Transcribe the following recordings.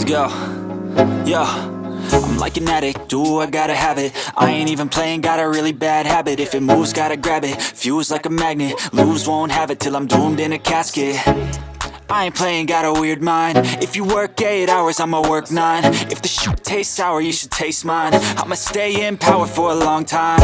Let's go. Yo, I'm like an addict, ooh, I gotta have it. I ain't even playing, got a really bad habit. If it moves, gotta grab it, fuse like a magnet. Lose, won't have it till I'm doomed in a casket. I ain't playing, got a weird mind. If you work 8 hours, I'ma work 9. If the shit tastes sour, you should taste mine. I'ma stay in power for a long time.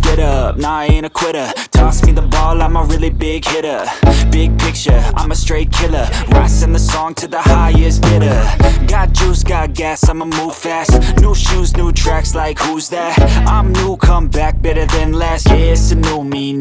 Get up, nah, I ain't a quitter. Toss me the ball, I'm a really big hitter. Big picture, I'm a straight killer. Rising the song to the highest bidder. Got juice, got gas, I'ma move fast. New shoes, new tracks, like who's that? I'm new, come back, better than last. Yeah, it's a new me